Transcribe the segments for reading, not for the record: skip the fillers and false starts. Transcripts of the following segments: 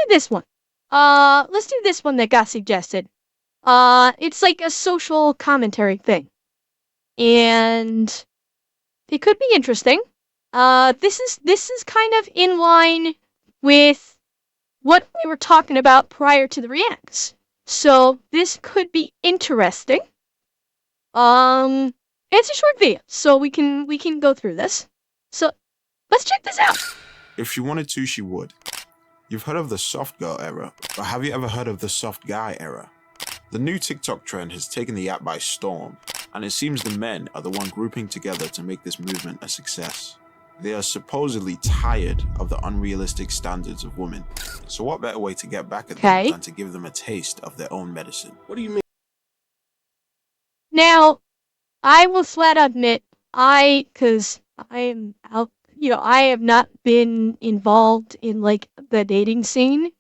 this one. Let's do this one that got suggested. It's like a social commentary thing. And it could be interesting. This is kind of in line with what we were talking about prior to the reacts. So this could be interesting. It's a short video, so we can go through this. So let's check this out. If she wanted to, she would. You've heard of the soft girl era, but have you ever heard of the soft guy era? The new TikTok trend has taken the app by storm, and it seems the men are the one grouping together to make this movement a success. They are supposedly tired of the unrealistic standards of women, so what better way to get back at them than to give them a taste of their own medicine? What do you mean? Now, I will flat admit, cause I am out, I have not been involved in like the dating scene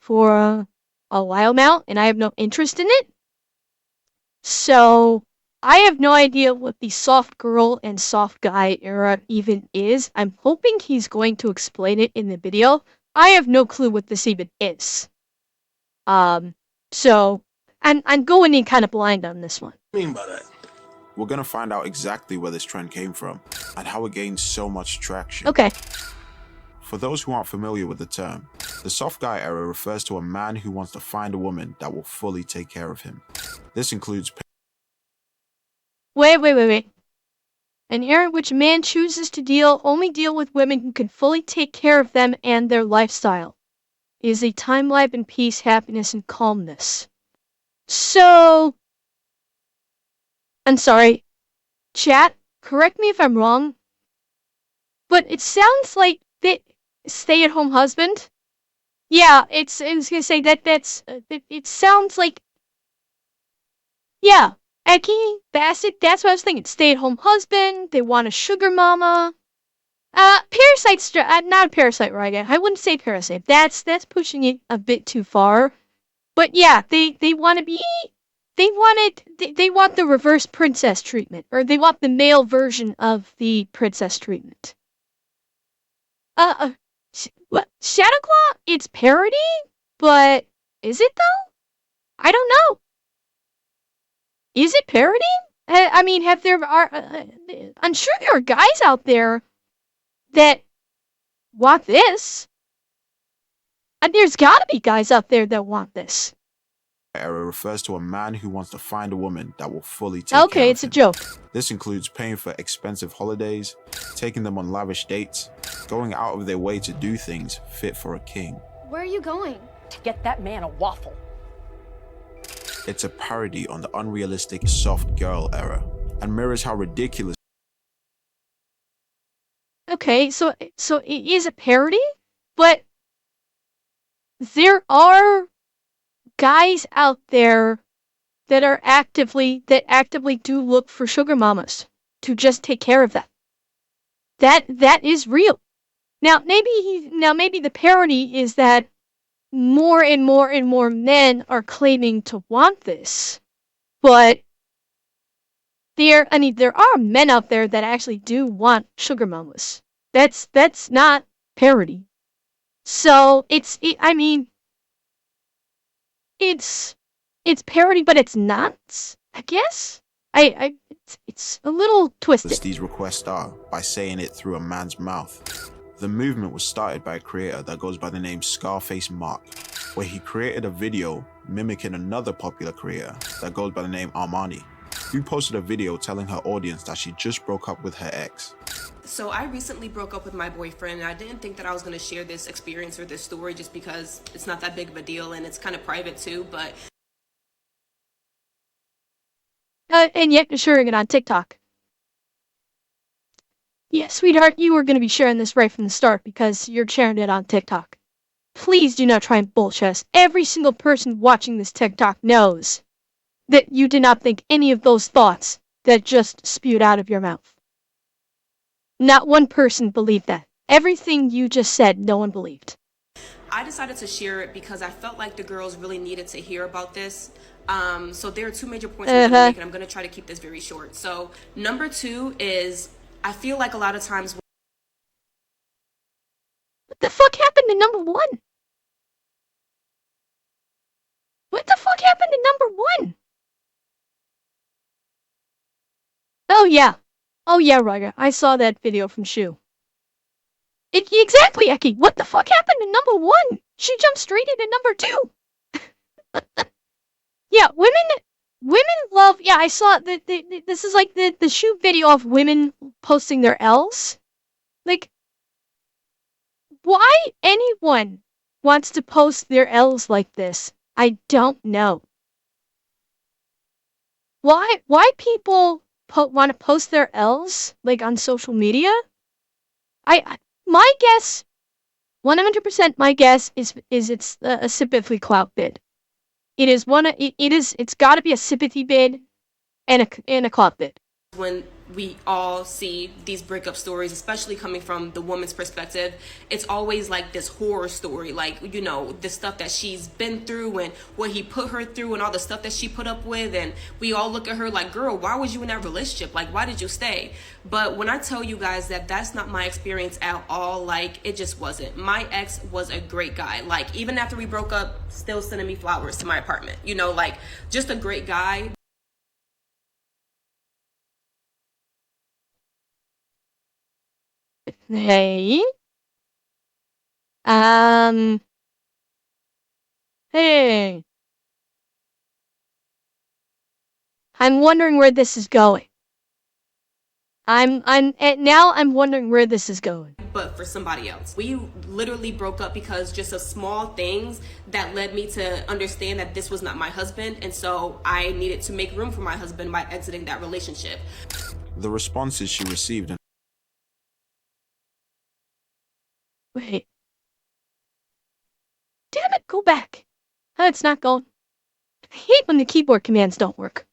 for a while now, and I have no interest in it. So I have no idea what the soft girl and soft guy era even is. I'm hoping he's going to explain it in the video. I have no clue what this even is. So I'm going in kind of blind on this one. What do you mean by that? We're gonna find out exactly where this trend came from and how it gained so much traction. Okay. For those who aren't familiar with the term, the soft guy era refers to a man who wants to find a woman that will fully take care of him. This includes Wait. An era in which a man chooses to only deal with women who can fully take care of them and their lifestyle. It is a time life in peace, happiness, and calmness. So, I'm sorry, chat, correct me if I'm wrong, but it sounds like that stay-at-home husband. Yeah, I was gonna say it sounds like, yeah, Eki, that's what I was thinking. Stay-at-home husband, they want a sugar mama. Parasite's, not a parasite, right? I wouldn't say parasite. That's pushing it a bit too far. But yeah, they want to be, they want the reverse princess treatment, or they want the male version of the princess treatment. What? Shadowclaw? It's parody? But is it though? I don't know. Is it parody? I mean, I'm sure there are guys out there that want this. And there's gotta be guys out there that want this. Era refers to a man who wants to find a woman that will fully take care of him. Okay, it's a joke. This includes paying for expensive holidays, taking them on lavish dates, going out of their way to do things fit for a king. Where are you going? To get that man a waffle. It's a parody on the unrealistic soft girl era and mirrors how ridiculous. Okay, so it is a parody, but there are guys out there that actively do look for sugar mamas to just take care of them. That is real. Now maybe the parody is that more and more men are claiming to want this, but there are men out there that actually do want sugar mamas. That's not parody. So it's parody, but it's not, I guess. It's a little twisted. These requests are by saying it through a man's mouth. The movement was started by a creator that goes by the name Scarface Mark, where he created a video mimicking another popular creator that goes by the name Armani, who posted a video telling her audience that she just broke up with her ex. So I recently broke up with my boyfriend, and I didn't think that I was going to share this experience or this story just because it's not that big of a deal and it's kind of private too, but... And yet you're sharing it on TikTok. Yeah, sweetheart, you were going to be sharing this right from the start because you're sharing it on TikTok. Please do not try and bullshit us. Every single person watching this TikTok knows that you did not think any of those thoughts that just spewed out of your mouth. Not one person believed that. Everything you just said, no one believed. I decided to share it because I felt like the girls really needed to hear about this. So there are two major points I'm going to make, and I'm going to try to keep this very short. So number 2 is, I feel like a lot of times... What the fuck happened to number 1? yeah. Oh yeah, Ryder. I saw that video from Shu. Exactly, Eki. What the fuck happened to number one? She jumped straight into number two. Yeah, women love. Yeah, I saw that. This is like the Shu video of women posting their L's. Like, why anyone wants to post their L's like this, I don't know. Why people want to post their L's like on social media? My guess, 100% my guess is it's a sympathy clout bid. It is it's got to be a sympathy bid and a clout bid. When we all see these breakup stories, especially coming from the woman's perspective, it's always like this horror story, like, you know, the stuff that she's been through and what he put her through and all the stuff that she put up with, and we all look at her like, girl, why was you in that relationship? Like, why did you stay? But when I tell you guys that that's not my experience at all, like, it just wasn't. My ex was a great guy. Like, even after we broke up, still sending me flowers to my apartment, you know, like, just a great guy. Hey. Hey. I'm wondering where this is going. Now I'm wondering where this is going. But for somebody else, we literally broke up because just of small things that led me to understand that this was not my husband, and so I needed to make room for my husband by exiting that relationship. The responses she received and Wait. Damn it, go back. It's not going. I hate when the keyboard commands don't work.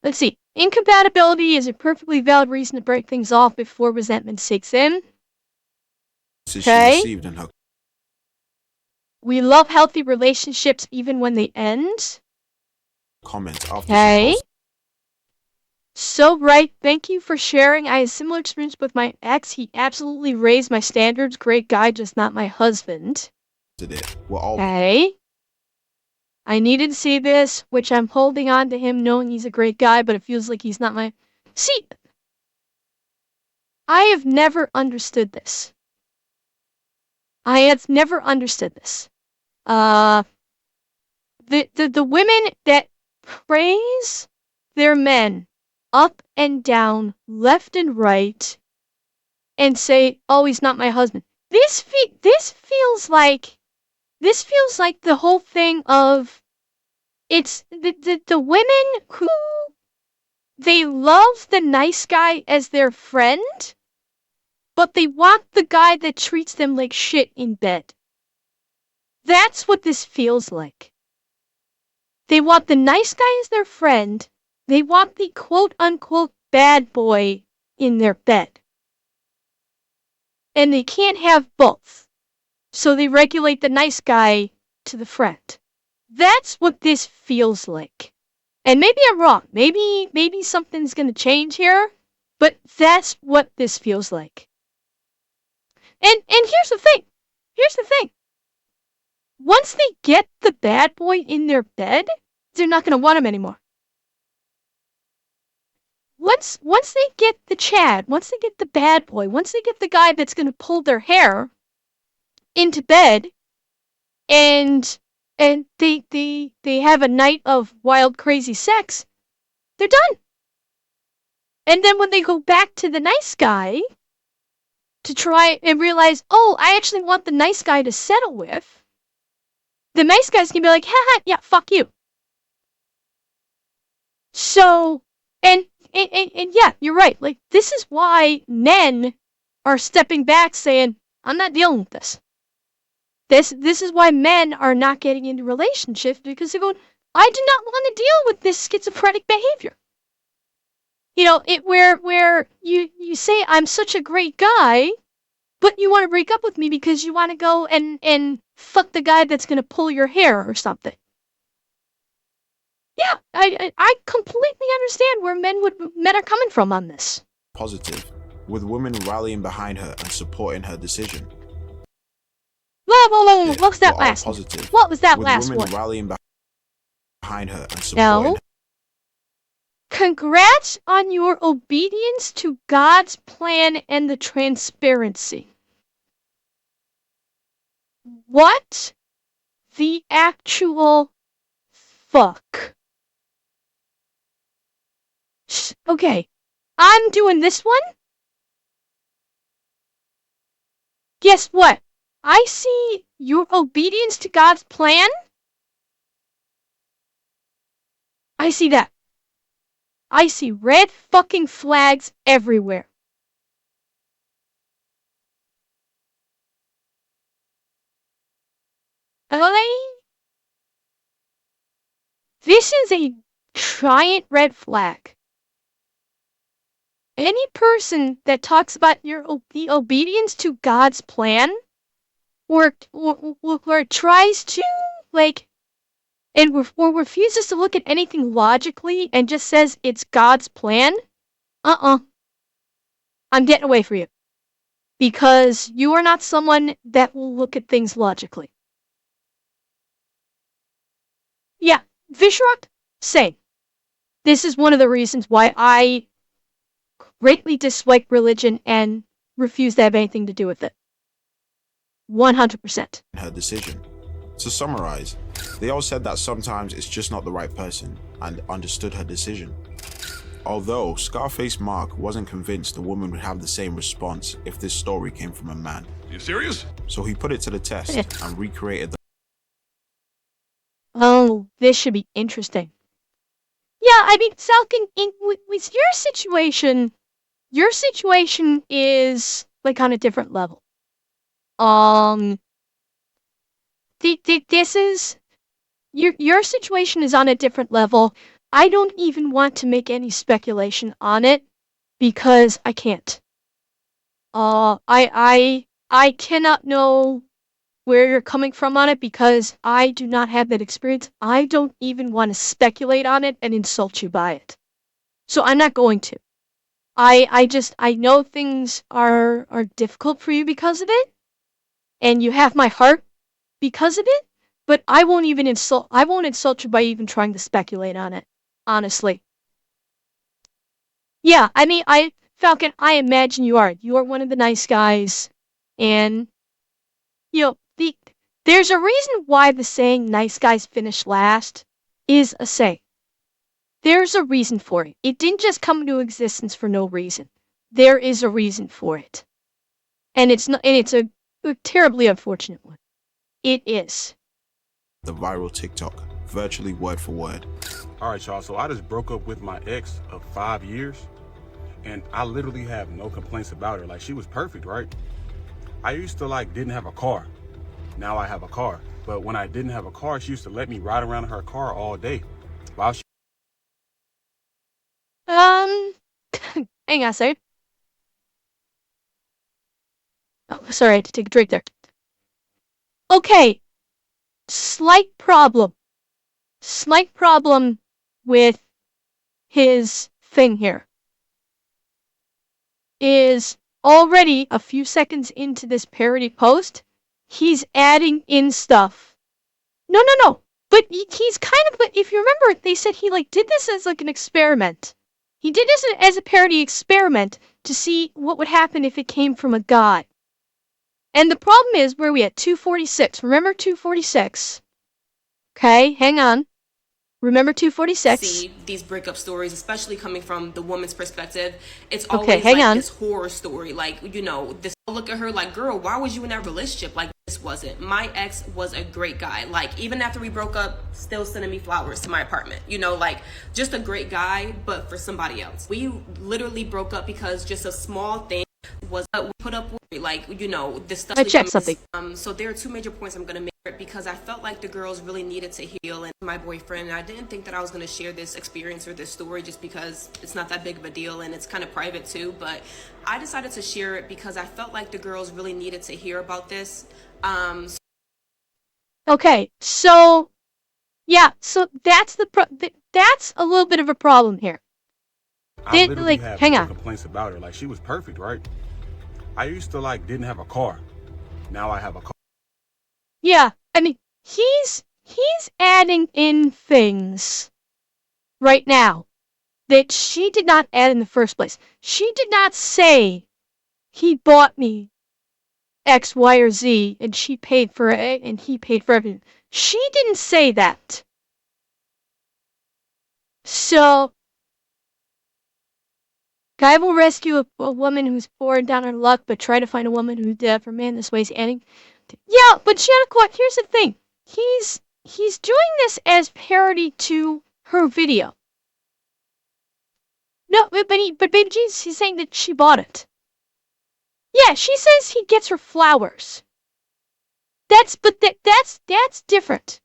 Let's see. Incompatibility is a perfectly valid reason to break things off before resentment sinks in. she Okay. received in her We love healthy relationships even when they end. comments after she Okay. posted So right, thank you for sharing. I had a similar experience with my ex. He absolutely raised my standards. Great guy, just not my husband. it. We're all Okay. I needed to see this, which I'm holding on to him knowing he's a great guy, but it feels like he's not my... See, I have never understood this. I have never understood this. The women that praise their men up and down, left and right, and say, "Oh, he's not my husband." This feels like the whole thing of it's the women who they love the nice guy as their friend, but they want the guy that treats them like shit in bed. That's what this feels like. They want the nice guy as their friend. They want the quote-unquote bad boy in their bed. And they can't have both. So they regulate the nice guy to the friend. That's what this feels like. And maybe I'm wrong. Maybe something's gonna change here. But that's what this feels like. And here's the thing. Here's the thing. Once they get the bad boy in their bed, they're not gonna want him anymore. Once they get the Chad, once they get the bad boy, once they get the guy that's gonna pull their hair into bed, and they have a night of wild crazy sex, they're done. And then when they go back to the nice guy to try and realize, oh, I actually want the nice guy to settle with, the nice guy's gonna be like, haha, yeah, fuck you. So, and yeah, you're right. Like, this is why men are stepping back saying, I'm not dealing with this. This is why men are not getting into relationships, because they're going, I do not want to deal with this schizophrenic behavior. You know, where you say I'm such a great guy, but you want to break up with me because you want to go and fuck the guy that's gonna pull your hair or something. Yeah, I completely understand where men are coming from on this. positive, with women rallying behind her and supporting her decision. Whoa, what was that We're all last one? positive, What was that with last women one? rallying behind her and supporting No. Congrats on your obedience to God's plan and the transparency. What the actual fuck? Okay, I'm doing this one. Guess what? I see your obedience to God's plan. I see that. I see red fucking flags everywhere. This is a giant red flag. Any person that talks about the obedience to God's plan or tries to, like, or refuses to look at anything logically and just says it's God's plan, I'm getting away from you. Because you are not someone that will look at things logically. Yeah, Vishrock, same. This is one of the reasons why I greatly dislike religion and refuse to have anything to do with it. 100%. Her decision. To summarize, they all said that sometimes it's just not the right person and understood her decision. Although Scarface Mark wasn't convinced the woman would have the same response if this story came from a man. You serious? So he put it to the test and recreated the Oh, this should be interesting. Yeah, I mean, Salkin, with your situation is like on a different level. This is your situation is on a different level. I don't even want to make any speculation on it because I can't. I cannot know where you're coming from on it because I do not have that experience. I don't even want to speculate on it and insult you by it. So I'm not going to. I know things are difficult for you because of it, and you have my heart because of it, but I won't insult you by even trying to speculate on it, honestly. Yeah, I mean, Falcon, I imagine you are one of the nice guys, and you know, there's a reason why the saying nice guys finish last is a saying. There's a reason for it. It didn't just come into existence for no reason. There is a reason for it. And it's a terribly unfortunate one. It is. viral TikTok, virtually word for word. All right, y'all. So I just broke up with my ex of 5 years, and I literally have no complaints about her. Like, she was perfect, right? I used to didn't have a car. Now I have a car. But when I didn't have a car, she used to let me ride around in her car all day. While she Hang on a second. Oh, sorry, I had to take a drink there. Okay. Slight problem with his thing here is already a few seconds into this parody post, he's adding in stuff. No. But he's kind of, but if you remember, they said he did this as an experiment. He did this as a parody experiment to see what would happen if it came from a guy. And the problem is, where are we at? 246. Remember 246? Okay, hang on. Remember 246? See these breakup stories, especially coming from the woman's perspective. It's Okay, always hang on. this horror story. This look at her like, girl, why was you in that relationship? Like, this wasn't. My ex was a great guy. Like, even after we broke up, still sending me flowers to my apartment. Just a great guy, but for somebody else. We literally broke up because just a small thing was we put up with. This stuff. I checked something. So there are two major points I'm gonna make because I felt like the girls really needed to heal, and my boyfriend, and I didn't think that I was gonna share this experience or this story just because it's not that big of a deal and it's kind of private too. But I decided to share it because I felt like the girls really needed to hear about this. Okay, so yeah, so that's that's a little bit of a problem here. I literally have hang no on. complaints about her. Like, she was perfect, right? I used to didn't have a car. Now I have a car. Yeah, I mean, he's adding in things right now. that she did not add in the first place. She did not say he bought me X, Y, or Z, and she paid for it, and he paid for everything. She didn't say that. So, guy will rescue a woman who's poor and down on her luck, but try to find a woman who's dead for man this way is adding. Yeah, but Shanakwa, here's the thing. He's doing this as parody to her video. No, but Baby Jesus, he's saying that she bought it. Yeah, she says he gets her flowers. That's different.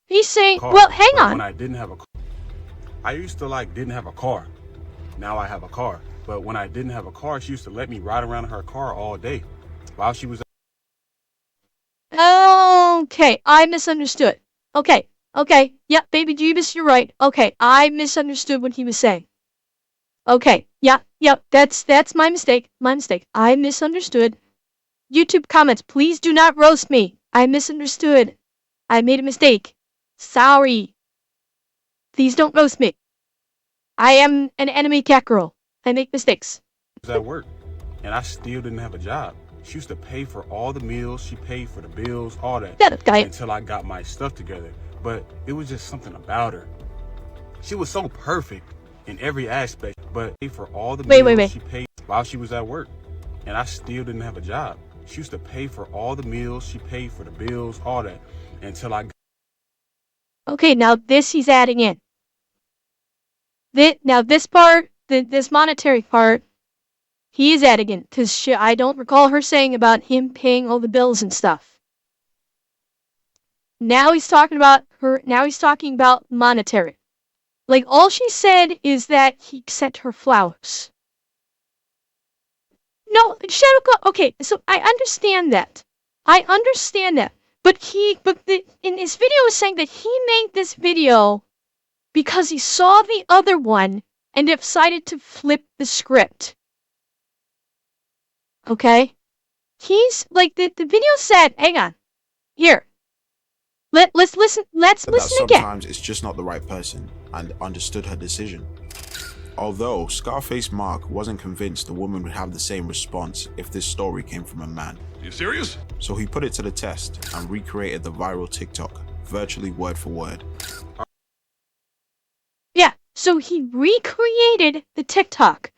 He's saying, car. well, hang But on. when I didn't have a car, I used to like didn't have a car. Now I have a car. But when I didn't have a car, she used to let me ride around in her car all day while she was. Okay, I misunderstood. Okay, yeah, Baby Jesus, you're right. Okay, I misunderstood what he was saying. Okay, yeah, that's my mistake. My mistake. I misunderstood. YouTube comments, please do not roast me. I misunderstood. I made a mistake. Sorry. Please don't roast me. I am an enemy cat girl. I make mistakes. Was at work, and I still didn't have a job. She used to pay for all the meals, she paid for the bills, all that, That guy. until I got my stuff together. But it was just something about her. She was so perfect in every aspect, but for all the meals she paid while she was at work, and I still didn't have a job. She used to pay for all the meals, she paid for the bills, all that, until I. Okay, now this he's adding in. Now this part, this monetary part, he is adding in because I don't recall her saying about him paying all the bills and stuff. Now he's talking about her. Now he's talking about monetary. Like all she said is that he sent her flowers. No, Shadowclaw. Okay, so I understand that. I understand that. But in his video was saying that he made this video because he saw the other one and decided to flip the script. Okay? He's like the video said, hang on. Here. Let's listen That again. sometimes it's just not the right person and understood her decision. Although Scarface Mark wasn't convinced the woman would have the same response if this story came from a man. You serious? So he put it to the test and recreated the viral TikTok, virtually word for word. Yeah, so he recreated the TikTok.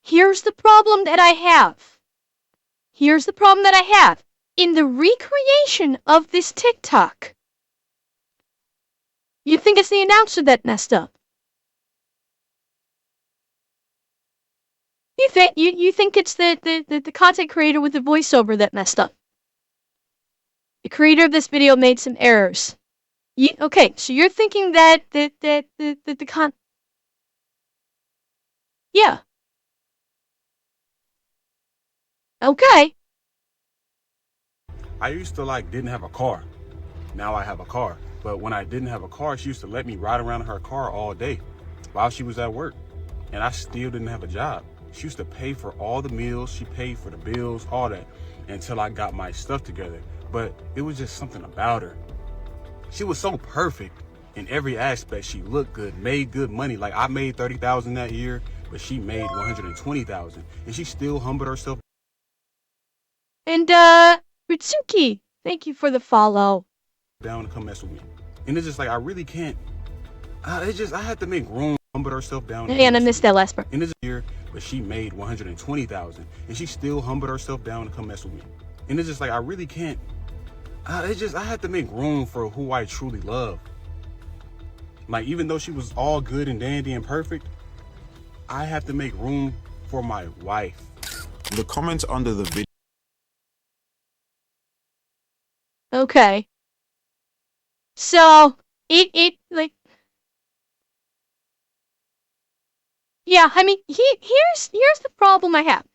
Here's the problem that I have. Here's the problem that I have. In the recreation of this TikTok, you think it's the announcer that messed up. You think it's the content creator with the voiceover that messed up. The creator of this video made some errors. Okay, so you're thinking that the con. Yeah. Okay. I used to like didn't have a car. Now I have a car. But when I didn't have a car, she used to let me ride around in her car all day while she was at work, and I still didn't have a job. She used to pay for all the meals, she paid for the bills, all that, until I got my stuff together. But it was just something about her. She was so perfect in every aspect. She looked good, made good money. Like I made $30,000 that year, but she made $120,000, and she still humbled herself. And Ritsuki, thank you for the follow. Down to come mess with me, and it's just like I really can't. I had to make room. Humbled herself down. And I missed that last part. In this year, but she made $120,000, and she still humbled herself down to come mess with me. And it's just like I really can't. I had to make room for who I truly love. Like even though she was all good and dandy and perfect, I have to make room for my wife. The comments under the video. Okay. So it like. Yeah, I mean, here's the problem I have.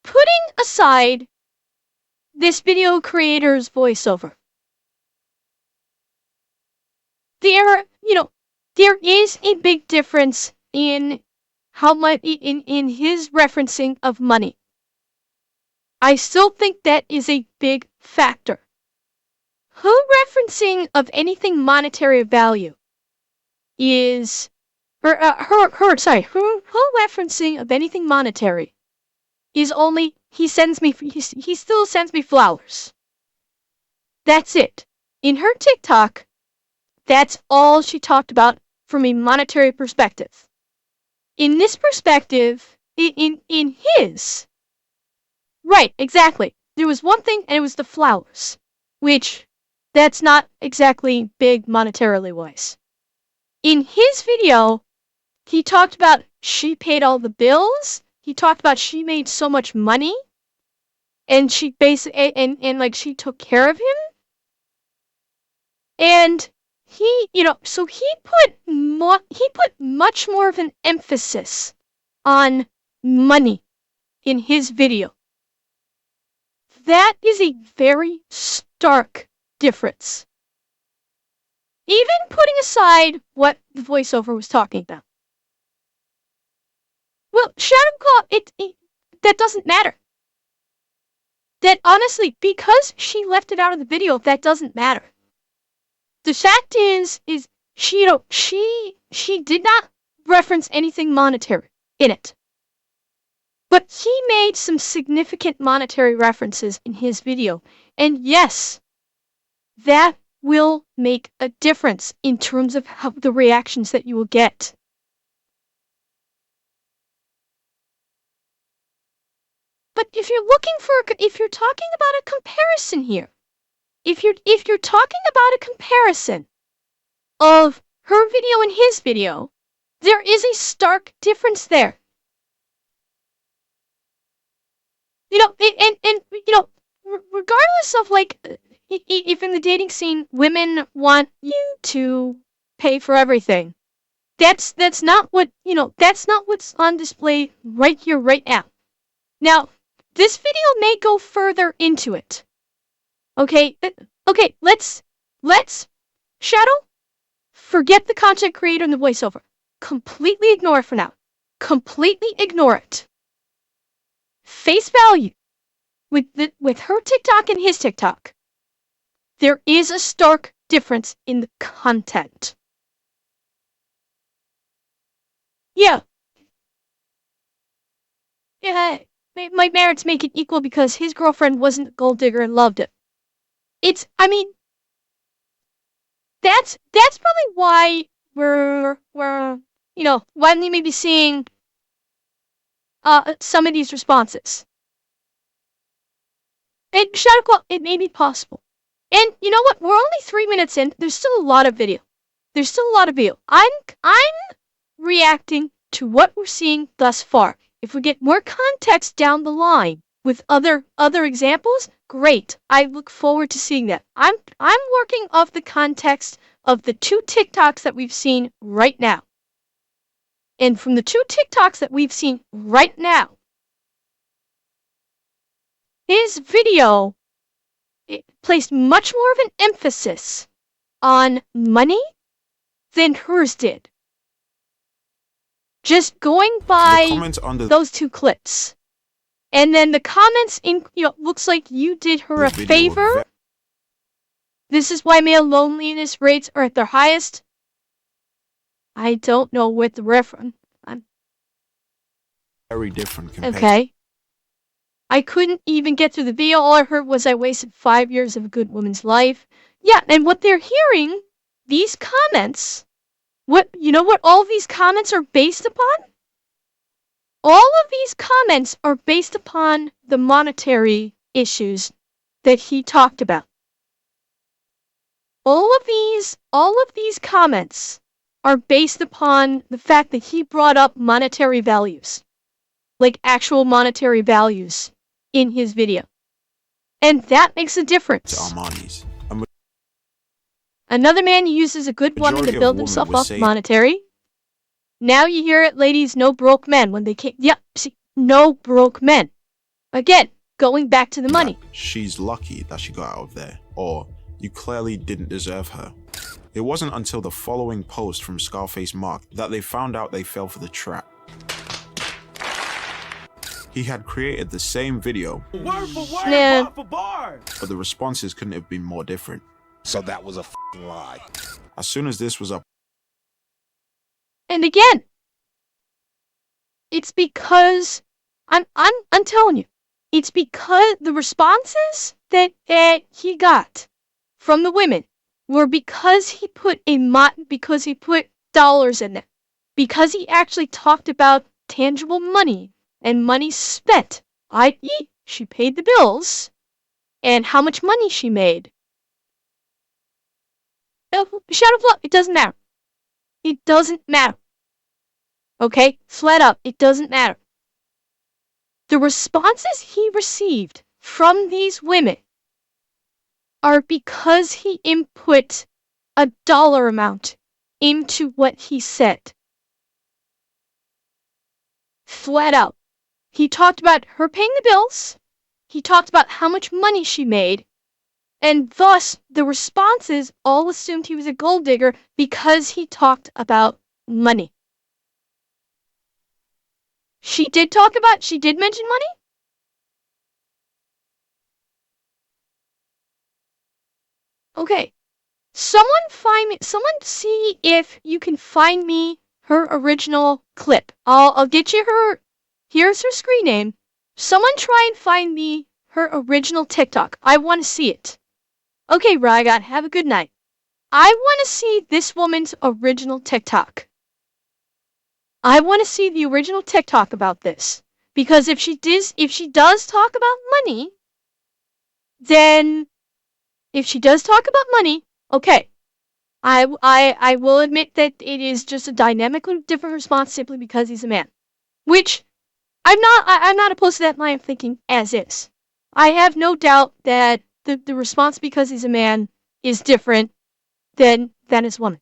Putting aside this video creator's voiceover, there is a big difference in how much in his referencing of money. I still think that is a big factor. Her referencing of anything monetary value is her referencing of anything monetary is only he still sends me flowers. That's it. In her TikTok, that's all she talked about from a monetary perspective. In this perspective, in his, right, exactly. There was one thing, and it was the flowers, which that's not exactly big monetarily wise. In his video, he talked about she paid all the bills. He talked about she made so much money, and she basically and like she took care of him. And he, so he put much more of an emphasis on money in his video. That is a very stark difference. Even putting aside what the voiceover was talking about. Well, Shadow Claw, that doesn't matter. That honestly, because she left it out of the video, that doesn't matter. The fact is she did not reference anything monetary in it. But he made some significant monetary references in his video. And yes, that will make a difference in terms of the reactions that you will get. But if you're talking about a comparison here, if you're talking about a comparison of her video and his video, there is a stark difference there. Regardless of like, if in the dating scene women want you to pay for everything, that's not that's not what's on display right here, right now. Now, this video may go further into it. Okay, let's Shadow, forget the content creator and the voiceover. Completely ignore it for now. Completely ignore it. Face value. With her TikTok and his TikTok, there is a stark difference in the content. Yeah. Yeah, my merits make it equal because his girlfriend wasn't a gold digger and loved it. That's probably why we're why you may be seeing some of these responses. And Shadow Claw, it may be possible. And you know what? We're only 3 minutes in. There's still a lot of video. I'm reacting to what we're seeing thus far. If we get more context down the line with other examples, great. I look forward to seeing that. I'm working off the context of the 2 TikToks that we've seen right now. And from the 2 TikToks that we've seen right now, his video placed much more of an emphasis on money than hers did. Just going by those 2 clips. And then the comments looks like you did her a favor. This is why male loneliness rates are at their highest. I don't know what the reference. Very different compared. Okay. I couldn't even get through the video. All I heard was I wasted 5 years of a good woman's life. Yeah, and what they're hearing, these comments, what all of these comments are based upon? All of these comments are based upon the monetary issues that he talked about. All of these comments are based upon the fact that he brought up monetary values. Like actual monetary values in his video. And that makes a difference. Another man uses a good woman to build himself up monetary. Now you hear it, ladies, no broke men when they came. Yeah, see, no broke men. Again, going back to the money. She's lucky that she got out of there, or you clearly didn't deserve her. It wasn't until the following post from Scarface Mark that they found out they fell for the trap. He had created the same video, word for word, bar for bar, but the responses couldn't have been more different. So that was a f***ing lie. As soon as this was up, And again, it's because I'm telling you, it's because the responses that he got from the women were because because he put dollars in it, because he actually talked about tangible money and money spent, i.e., she paid the bills and how much money she made. Shadow of Love, it doesn't matter. It doesn't matter. Okay? Flat out, it doesn't matter. The responses he received from these women are because he input a dollar amount into what he said. Flat out. He talked about her paying the bills. He talked about how much money she made. And thus, the responses all assumed he was a gold digger because he talked about money. She did mention money? Okay. Someone see if you can find me her original clip. I'll get you here's her screen name. Someone try and find me her original TikTok. I want to see it. Okay, Rygot, have a good night. I want to see this woman's original TikTok. I want to see the original TikTok about this. Because if she does talk about money, then if she does talk about money, okay. I will admit that it is just a dynamically different response simply because he's a man. Which I'm not opposed to that line of thinking as is. I have no doubt that the response because he's a man is different than his woman.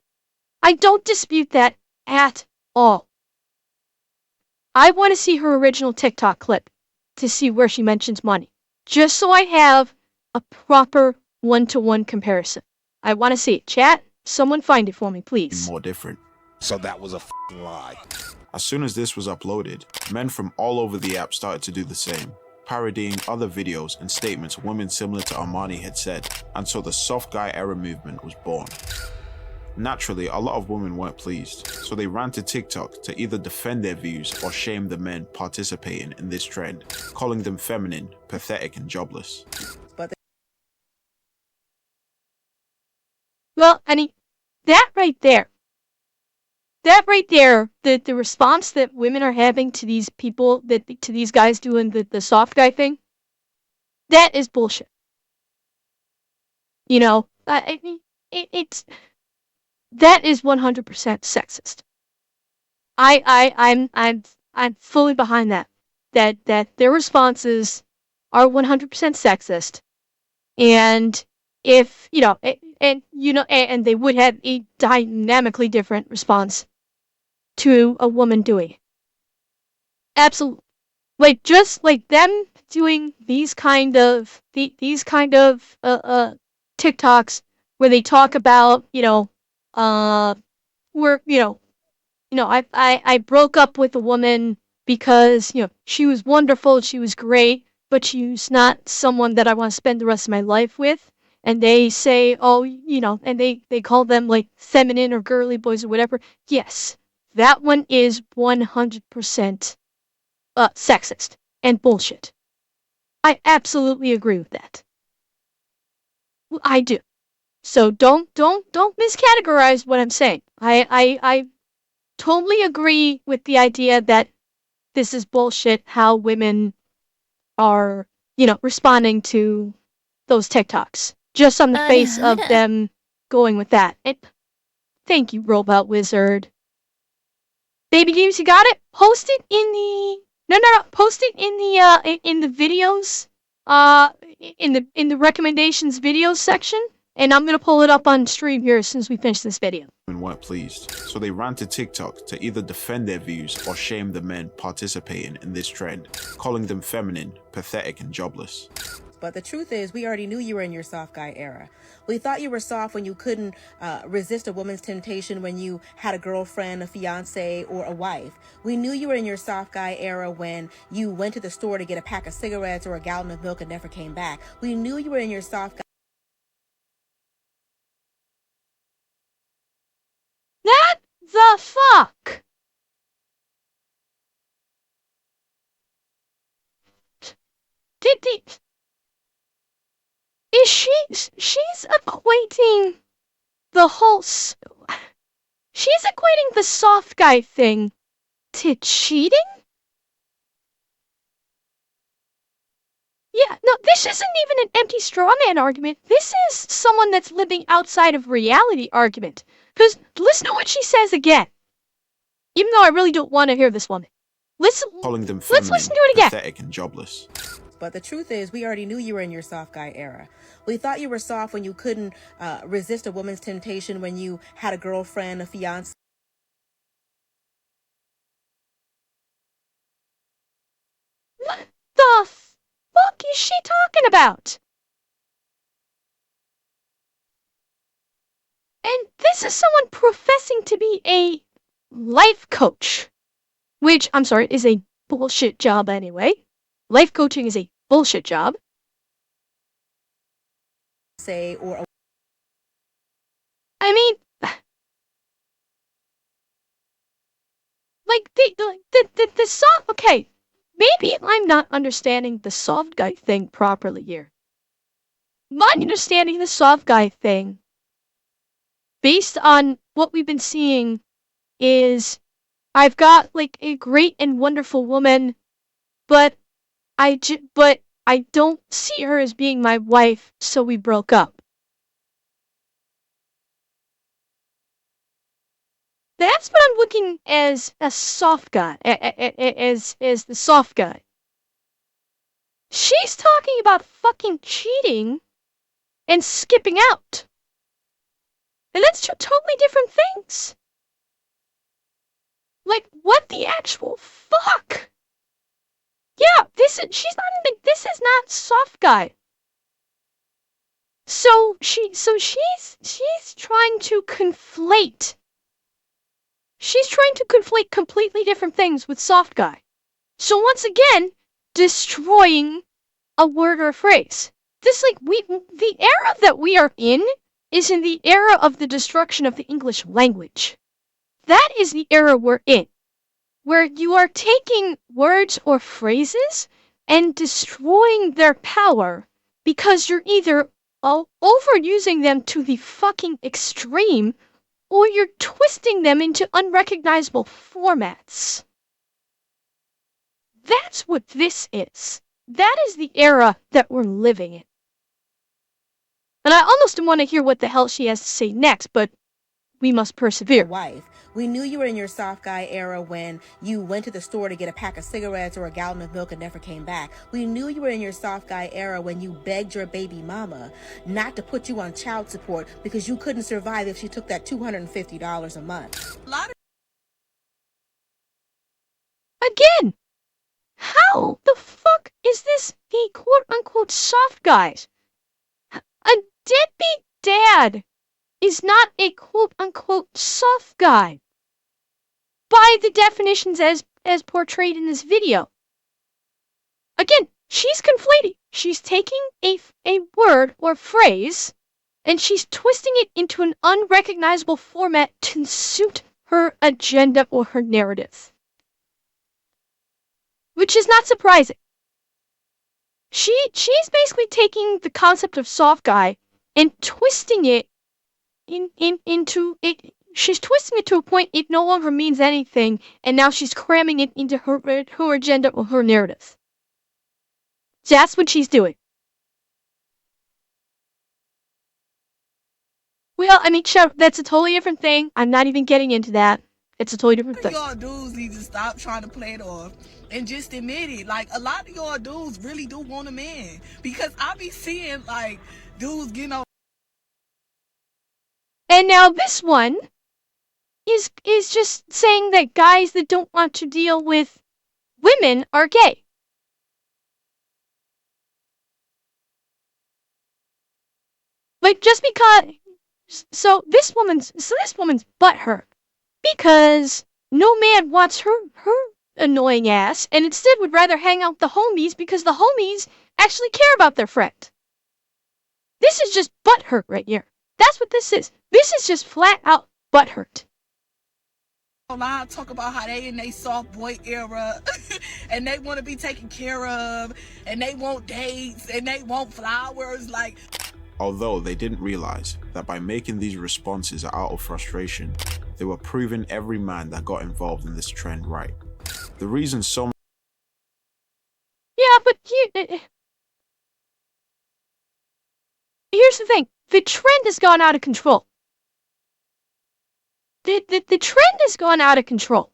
I don't dispute that at all. I want to see her original TikTok clip to see where she mentions money. Just so I have a proper one-to-one comparison. I want to see it. Chat, someone find it for me, please. More different. So that was a lie. As soon as this was uploaded, men from all over the app started to do the same, parodying other videos and statements women similar to Armani had said, and so the soft guy era movement was born. Naturally, a lot of women weren't pleased, so they ran to TikTok to either defend their views or shame the men participating in this trend, calling them feminine, pathetic, and jobless. Well, honey, that right there, the response that women are having to these people, to these guys doing the soft guy thing, that is bullshit. You know, it's that is 100% sexist. I'm fully behind that. That their responses are 100% sexist, and if and they would have a dynamically different response to a woman doing it. Absolutely. Like just like them doing these kind of TikToks where they talk about, where I broke up with a woman because, she was wonderful, she was great, but she's not someone that I want to spend the rest of my life with. And they say, oh, and they call them like feminine or girly boys or whatever. Yes, that one is 100% sexist and bullshit. I absolutely agree with that. I do. So don't miscategorize what I'm saying. I totally agree with the idea that this is bullshit how women are, responding to those TikToks. Just on the face of them going with that. And thank you, Robot Wizard. Baby Games, you got it? Post it in the post it in the videos, in the recommendations videos section, and I'm gonna pull it up on stream here as soon as we finish this video. Women weren't pleased, so they ran to TikTok to either defend their views or shame the men participating in this trend, calling them feminine, pathetic, and jobless. But the truth is, we already knew you were in your soft guy era. We thought you were soft when you couldn't resist a woman's temptation when you had a girlfriend, a fiance, or a wife. We knew you were in your soft guy era when you went to the store to get a pack of cigarettes or a gallon of milk and never came back. We knew you were in your soft guy. the fuck? Did is she's equating the whole she's equating the soft guy thing to cheating? Yeah, no, this isn't even an empty straw man argument. This is someone that's living outside of reality argument. Because listen to what she says again. Even though I really don't want to hear this woman. Listen, calling them let's feminine, listen to it again. pathetic, and jobless. But the truth is, we already knew you were in your soft guy era. We thought you were soft when you couldn't resist a woman's temptation, when you had a girlfriend, a fiance. What the fuck is she talking about? And this is someone professing to be a life coach. Which, I'm sorry, is a bullshit job anyway. Life coaching is a bullshit job. Say, or I mean, like, the soft, okay, maybe I'm not understanding the soft guy thing properly here. My understanding the soft guy thing, based on what we've been seeing, is I've got, like, a great and wonderful woman, but but I don't see her as being my wife, so we broke up. That's what I'm looking as a soft guy, as the soft guy. She's talking about fucking cheating and skipping out. And that's two totally different things. Like, what the actual fuck? Yeah, this is not soft guy. So she's trying to conflate. She's trying to conflate completely different things with soft guy. So once again, destroying a word or a phrase. The era that we are in is in the era of the destruction of the English language. That is the era we're in, where you are taking words or phrases and destroying their power because you're either overusing them to the fucking extreme or you're twisting them into unrecognizable formats. That's what this is. That is the era that we're living in. And I almost want to hear what the hell she has to say next, but we must persevere. Wife. We knew you were in your soft guy era when you went to the store to get a pack of cigarettes or a gallon of milk and never came back. We knew you were in your soft guy era when you begged your baby mama not to put you on child support because you couldn't survive if she took that $250 a month. Again, how the fuck is this the quote-unquote soft guys? A deadbeat dad is not a quote-unquote soft guy by the definitions as portrayed in this video. Again, she's conflating. She's taking a word or phrase and she's twisting it into an unrecognizable format to suit her agenda or her narrative. Which is not surprising. She's basically taking the concept of soft guy and twisting it into it. She's twisting it to a point it no longer means anything, and now she's cramming it into her agenda or her narrative. That's what she's doing. Well, I mean, that's a totally different thing. I'm not even getting into that. It's a totally different thing. Y'all dudes need to stop trying to play it off and just admit it. Like, a lot of y'all dudes really do want a man. Because I be seeing, like, dudes getting on. And now this one is just saying that guys that don't want to deal with women are gay. But just because so this woman's butthurt because no man wants her annoying ass and instead would rather hang out with the homies because the homies actually care about their friend. This is just butthurt right here. That's what this is. This is just flat out butthurt. online talk about how they in they soft boy era and they want to be taken care of and they want dates and they want flowers. Like, although they didn't realize that by making these responses out of frustration, they were proving every man that got involved in this trend right. The reason so Yeah, but here's the thing. The trend has gone out of control. The trend has gone out of control.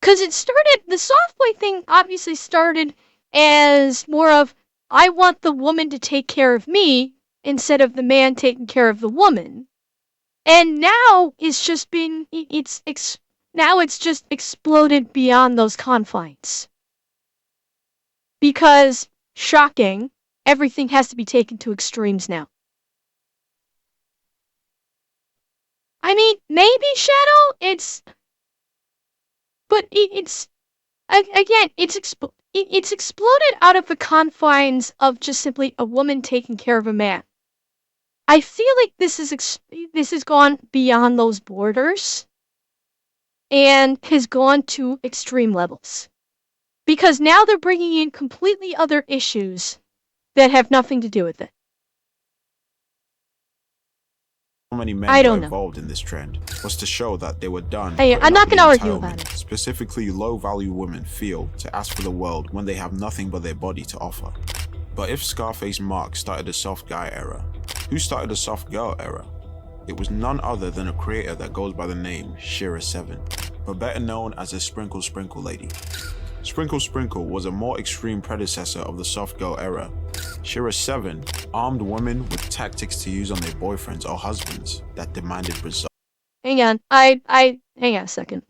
Because the soft boy thing obviously started as more of, I want the woman to take care of me instead of the man taking care of the woman. And now it's just now it's just exploded beyond those confines. Because, shocking, everything has to be taken to extremes now. I mean, maybe Shadow, but it's exploded out of the confines of just simply a woman taking care of a man. I feel like this has gone beyond those borders and has gone to extreme levels. Because now they're bringing in completely other issues that have nothing to do with it. many men I got don't know. involved in this trend was to show that they were done. I'm not going to argue about it. Specifically, low-value women feel to ask for the world when they have nothing but their body to offer. But if Scarface Mark started the soft guy era, who started the soft girl era? It was none other than a creator that goes by the name Shira7, but better known as the Sprinkle Sprinkle Lady. Sprinkle Sprinkle was a more extreme predecessor of the soft girl era. Shira7 armed women with tactics to use on their boyfriends or husbands that demanded results. Hang on, hang on a second.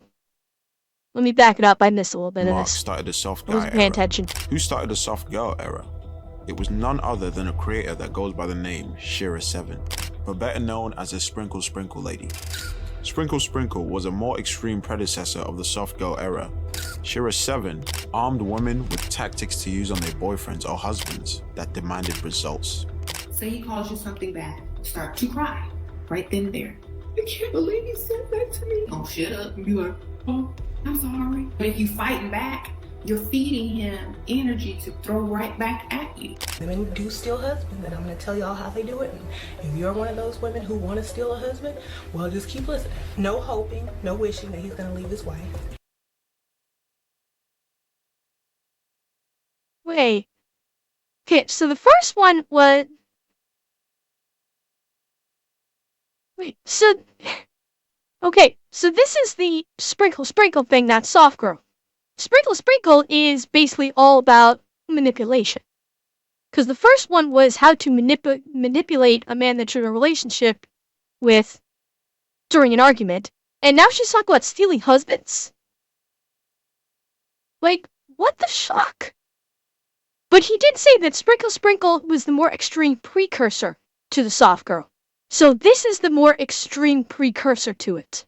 Let me back it up. I missed a little bit of Mark this. started the soft I guy wasn't paying era. attention. Who started the soft girl era? It was none other than a creator that goes by the name Shira7, but better known as the Sprinkle Sprinkle Lady. Sprinkle Sprinkle was a more extreme predecessor of the soft girl era. Shira7 armed women with tactics to use on their boyfriends or husbands that demanded results. Say he calls you something bad, start to cry right then and there. I can't believe he said that to me. Oh, shut up and be like, oh, I'm sorry. But if you fighting back, you're feeding him energy to throw right back at you. Women do steal husbands, and I'm going to tell y'all how they do it. And if you're one of those women who want to steal a husband, well, just keep listening. No hoping, no wishing that he's going to leave his wife. Wait. Okay, so the first one was... Wait, so... Okay, so this is the Sprinkle Sprinkle thing, that's soft girl. Sprinkle Sprinkle is basically all about manipulation. Because the first one was how to manipulate a man that you're in a relationship with during an argument. And now she's talking about stealing husbands? Like, what the shock? But he did say that Sprinkle Sprinkle was the more extreme precursor to the soft girl. So this is the more extreme precursor to it.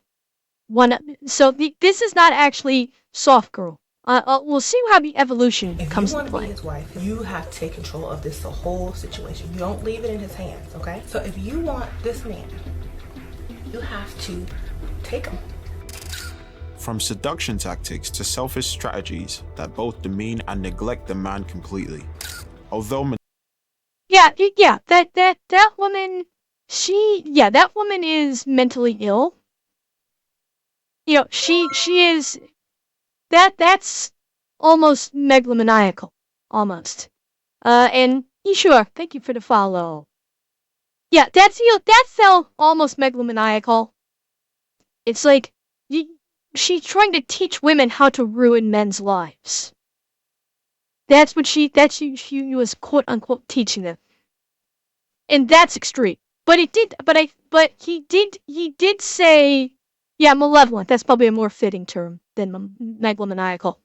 This is not actually soft girl. We'll see how the evolution comes into play. If you want to be his wife, you have to take control of this whole situation. You don't leave it in his hands, okay? So if you want this man, you have to take him. From seduction tactics to selfish strategies that both demean and neglect the man completely. Although that woman, that woman is mentally ill. You know, she is, that's almost megalomaniacal, almost. And sure, thank you for the follow. Yeah, that's almost megalomaniacal. It's like, she's trying to teach women how to ruin men's lives. That's what she was quote unquote teaching them. And that's extreme. But he did say, yeah, malevolent. That's probably a more fitting term than megalomaniacal.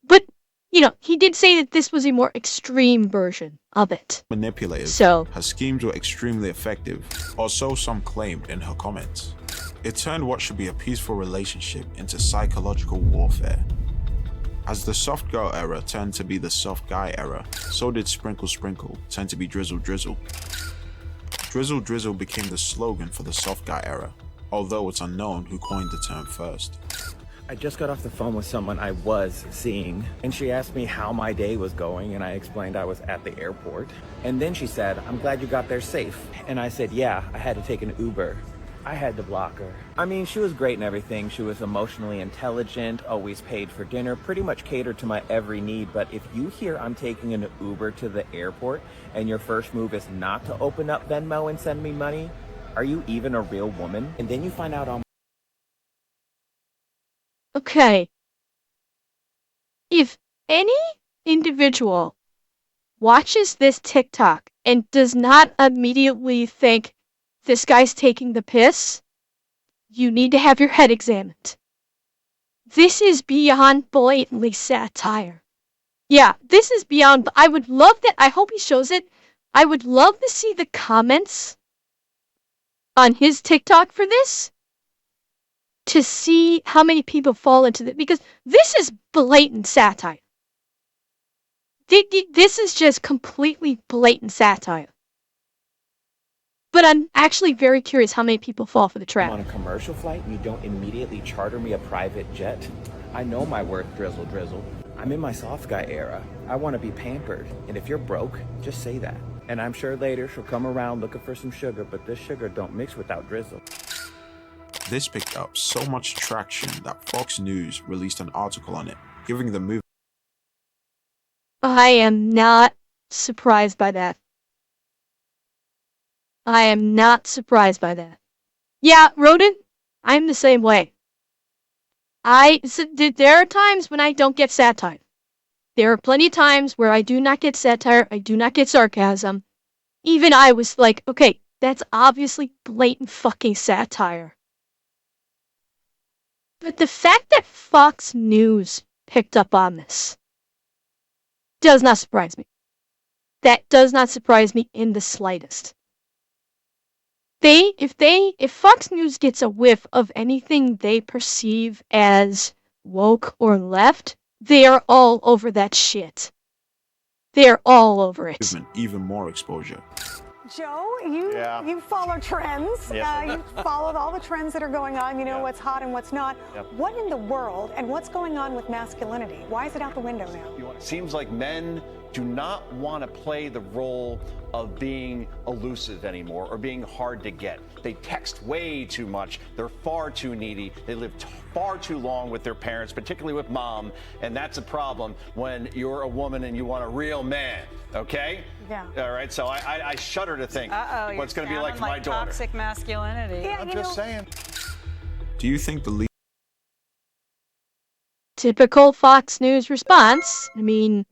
But, you know, he did say that this was a more extreme version of it. Manipulative. So, her schemes were extremely effective, or so some claimed in her comments. It turned what should be a peaceful relationship into psychological warfare. As the soft girl era turned to be the soft guy era, so did Sprinkle Sprinkle turn to be Drizzle Drizzle. Drizzle Drizzle became the slogan for the soft guy era. although it's unknown who coined the term first. I just got off the phone with someone I was seeing, and she asked me how my day was going, and I explained I was at the airport. And then she said, "I'm glad you got there safe." And I said, "Yeah, I had to take an Uber." I had to block her. I mean, she was great and everything. She was emotionally intelligent, always paid for dinner, pretty much catered to my every need. But if you hear I'm taking an Uber to the airport and your first move is not to open up Venmo and send me money, are you even a real woman? And then you find out I'm... Okay. If any individual watches this TikTok and does not immediately think this guy's taking the piss, you need to have your head examined. This is beyond blatantly satire. Yeah, this is beyond. I would love that. I hope he shows it. I would love to see the comments on his TikTok for this to see how many people fall into it, because this is blatant satire. This is just completely blatant satire. But I'm actually very curious how many people fall for the trap. I'm on a commercial flight and you don't immediately charter me a private jet. I know my worth, drizzle drizzle. I'm in my soft guy era. I want to be pampered. And if you're broke, just say that. And I'm sure later she'll come around looking for some sugar, but this sugar don't mix without drizzle. This picked up so much traction that Fox News released an article on it, giving the movie. I am not surprised by that. I am not surprised by that. Yeah, Rodent, I'm the same way. There are times when I don't get satire. There are plenty of times where I do not get satire, I do not get sarcasm. Even I was like, okay, that's obviously blatant fucking satire. But the fact that Fox News picked up on this does not surprise me. That does not surprise me in the slightest. If Fox News gets a whiff of anything they perceive as woke or left, they are all over that shit. They're all over it. Even more exposure. Joe, you follow trends. Yep. You followed all the trends that are going on. You know what's hot and what's not. Yep. What in the world and what's going on with masculinity? Why is it out the window now? It seems like men do not want to play the role of being elusive anymore or being hard to get. They text way too much. They're far too needy. They live far too long with their parents, particularly with mom. And that's a problem when you're a woman and you want a real man. Okay? Yeah. All right. So I shudder to think what's going to be like for my daughter. Toxic masculinity. Yeah, I'm just saying. Do you think the Typical Fox News response. I mean,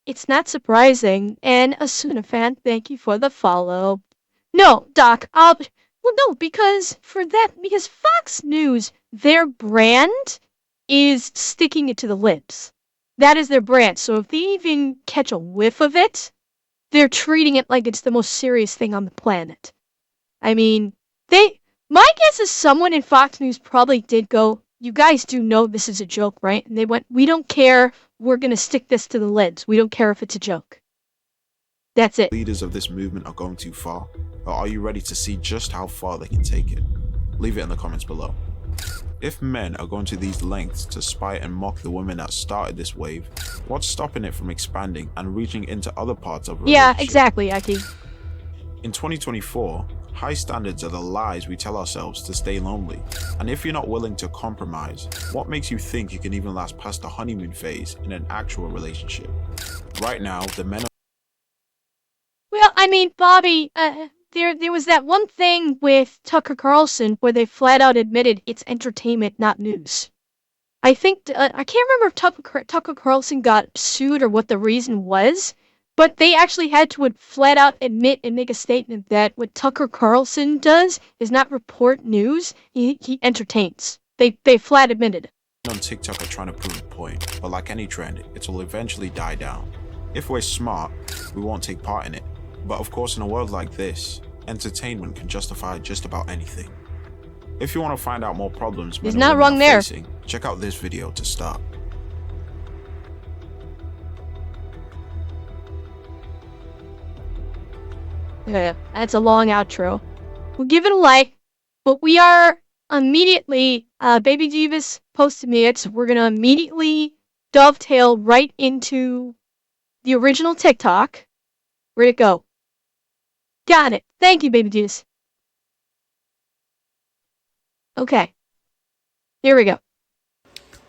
it's not surprising. And Asuna fan, thank you for the follow. No, Doc, because Fox News, their brand is sticking it to the lips. That is their brand. So if they even catch a whiff of it, they're treating it like it's the most serious thing on the planet. I mean, my guess is someone in Fox News probably did go, "You guys do know this is a joke, right?" And they went, "We don't care. We're going to stick this to the lids. We don't care if it's a joke." That's it. leaders of this movement are going too far? Or are you ready to see just how far they can take it? Leave it in the comments below. If men are going to these lengths to spite and mock the women that started this wave, what's stopping it from expanding and reaching into other parts of Yeah, relationship? exactly, Aki. In 2024, high standards are the lies we tell ourselves to stay lonely. And if you're not willing to compromise, what makes you think you can even last past the honeymoon phase in an actual relationship? Right now, the men are... Well, I mean, Bobby, there was that one thing with Tucker Carlson where they flat out admitted it's entertainment, not news. I think, I can't remember if Tucker Carlson got sued or what the reason was, but they actually had to flat out admit and make a statement that what Tucker Carlson does is not report news, he entertains. They flat admitted it. on TikTok are trying to prove a point, but like any trend, it will eventually die down. If we're smart, we won't take part in it. But of course, in a world like this, entertainment can justify just about anything. If you want to find out more problems men He's and not women wrong are there. facing, check out this video to start. Yeah, that's a long outro. We'll give it a like, but we are immediately, Baby Divas posted me it, so we're gonna immediately dovetail right into the original TikTok. Where'd it go? Got it. Thank you, Baby Divas. Okay. Here we go.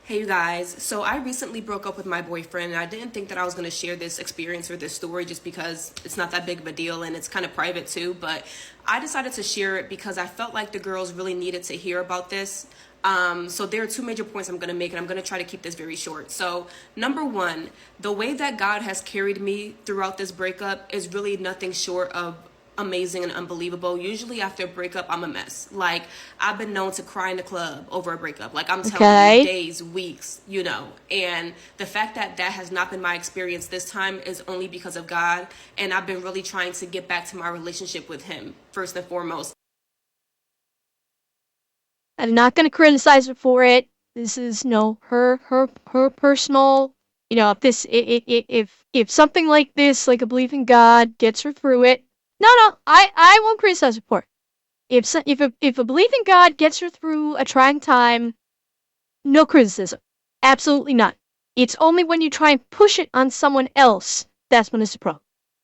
Hey you guys, so I recently broke up with my boyfriend and I didn't think that I was going to share this experience or this story just because it's not that big of a deal and it's kind of private too, but I decided to share it because I felt like the girls really needed to hear about this. So there are two major points I'm going to make and I'm going to try to keep this very short. So number one, the way that God has carried me throughout this breakup is really nothing short of amazing and unbelievable. Usually after a breakup, I'm a mess. Like, I've been known to cry in the club over a breakup. Like, I'm telling you, days, weeks, you know. And the fact that that has not been my experience this time is only because of God. And I've been really trying to get back to my relationship with him, first and foremost. I'm not going to criticize her for it. This is her personal. If something like this, like a belief in God, gets her through it, no, I won't criticize her for it. If a belief in God gets her through a trying time, no criticism, absolutely not. It's only when you try and push it on someone else that's when it's a problem.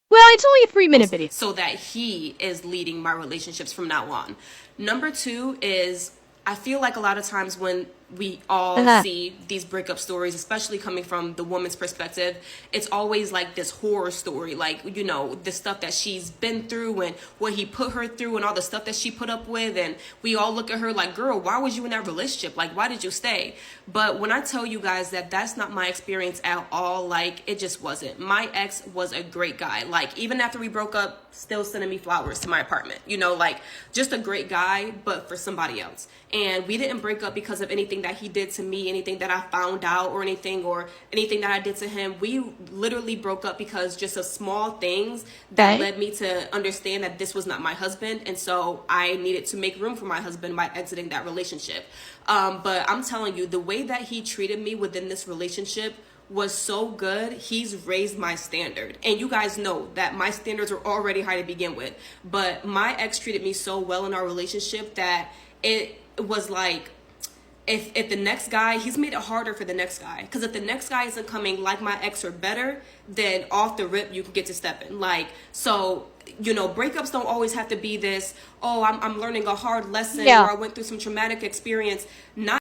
Well, it's only a 3-minute video. So that he is leading my relationships from now on. Number two is I feel like a lot of times when we all see these breakup stories, especially coming from the woman's perspective, it's always like this horror story, like, you know, the stuff that she's been through and what he put her through and all the stuff that she put up with. And we all look at her like, girl, why was you in that relationship? Like, why did you stay? But when I tell you guys that that's not my experience at all, like, it just wasn't. My ex was a great guy. Like, even after we broke up, still sending me flowers to my apartment, you know, like, just a great guy, but for somebody else. And we didn't break up because of anything that he did to me, anything that I found out or anything that I did to him. We literally broke up because just of small things that led me to understand that this was not my husband. And so I needed to make room for my husband by exiting that relationship. But I'm telling you, the way that he treated me within this relationship was so good. He's raised my standard. And you guys know that my standards were already high to begin with. But my ex treated me so well in our relationship that it was like, if the next guy, he's made it harder for the next guy. Because if the next guy isn't coming like my ex or better, then off the rip, you can get to stepping. Like, so, you know, breakups don't always have to be this, oh, I'm learning a hard lesson or I went through some traumatic experience. Not.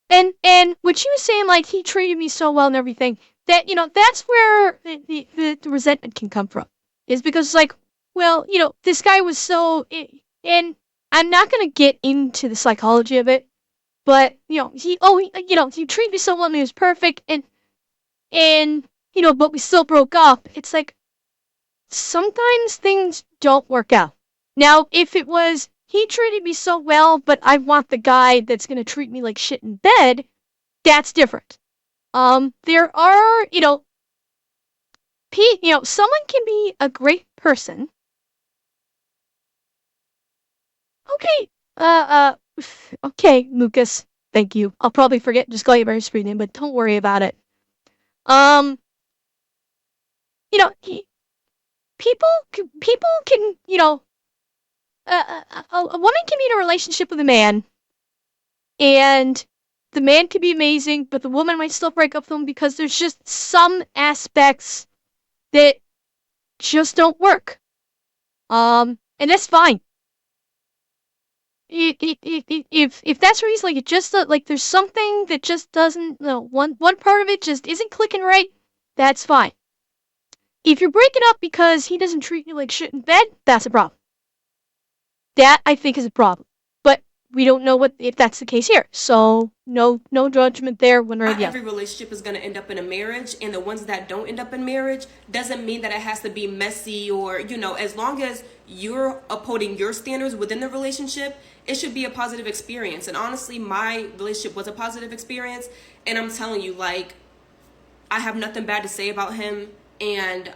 And what she was saying, like, he treated me so well and everything, that, you know, that's where the resentment can come from. Is because, like, well, you know, this guy was so, and I'm not going to get into the psychology of it, but, you know, he treated me so well and he was perfect, and, you know, but we still broke up. It's like, sometimes things don't work out. Now, if it was, he treated me so well, but I want the guy that's going to treat me like shit in bed, that's different. There are, someone can be a great person. Okay, Lucas. Thank you. I'll probably forget just call you by your screen name, but don't worry about it. People can, a woman can be in a relationship with a man, and the man can be amazing, but the woman might still break up with him because there's just some aspects that just don't work. And that's fine. If that's the reason, like, it just, like, there's something that just doesn't, one part of it just isn't clicking right, that's fine. If you're breaking up because he doesn't treat you like shit in bed, that's a problem. That, I think, is a problem. But we don't know if that's the case here. So, no judgment there one way or the other. Every relationship is going to end up in a marriage, and the ones that don't end up in marriage doesn't mean that it has to be messy or, as long as you're upholding your standards within the relationship, it should be a positive experience. And honestly, my relationship was a positive experience. And I'm telling you, like, I have nothing bad to say about him. And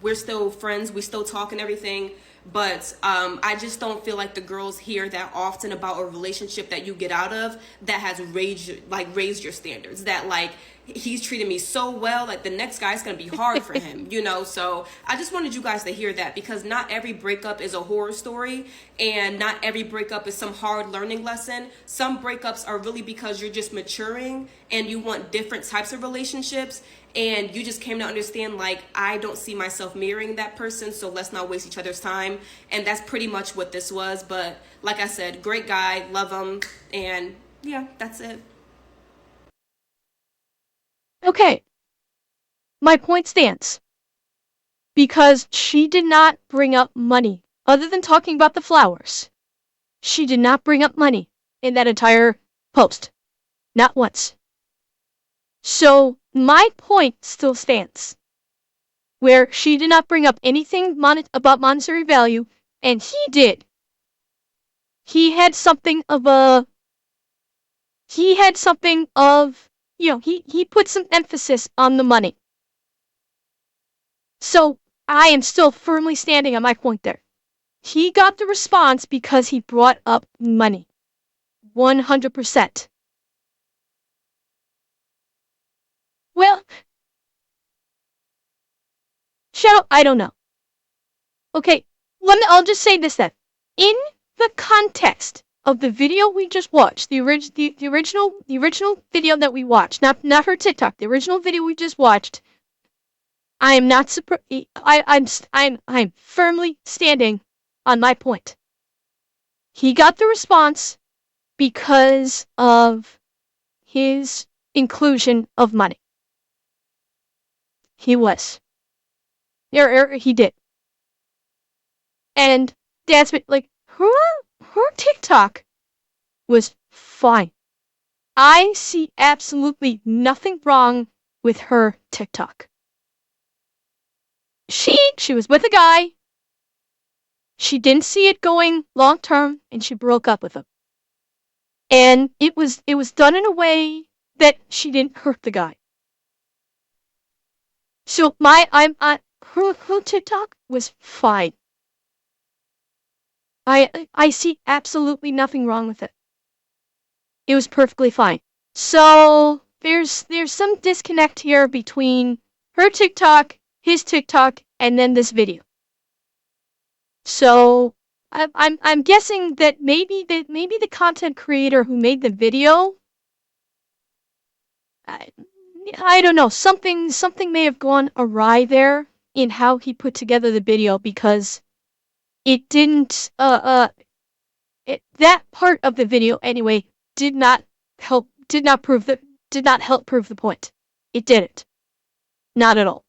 we're still friends. We still talk and everything. But I just don't feel like the girls hear that often about a relationship that you get out of that has raised your standards. That, like, he's treated me so well, like the next guy's gonna be hard for him, you know. So I just wanted you guys to hear that, because not every breakup is a horror story, and not every breakup is some hard learning lesson. Some breakups are really because you're just maturing and you want different types of relationships, and you just came to understand, like, I don't see myself marrying that person, so let's not waste each other's time. And that's pretty much what this was. But like I said, great guy, love him, and yeah, that's it. Okay, my point stands. Because she did not bring up money. Other than talking about the flowers, she did not bring up money in that entire post. Not once. So my point still stands. Where she did not bring up anything about monetary value, and he did. He had something of, he put some emphasis on the money. So I am still firmly standing on my point there. He got the response because he brought up money. 100%. Well, Shadow, I don't know. Okay, I'll just say this then. In the context of the video we just watched, the original video that we watched, not her TikTok, the original video we just watched, I am not surprised. I'm firmly standing on my point. He got the response because of his inclusion of money. He was. He did. And that's like, her TikTok was fine. I see absolutely nothing wrong with her TikTok. She was with a guy. She didn't see it going long term, and she broke up with him. And it was done in a way that she didn't hurt the guy. So her TikTok was fine. I see absolutely nothing wrong with it. It was perfectly fine. So there's some disconnect here between her TikTok, his TikTok, and then this video. So I'm guessing that maybe the content creator who made the video, I don't know, something may have gone awry there in how he put together the video, because it didn't that part of the video anyway did not help prove the point. It didn't. Not at all.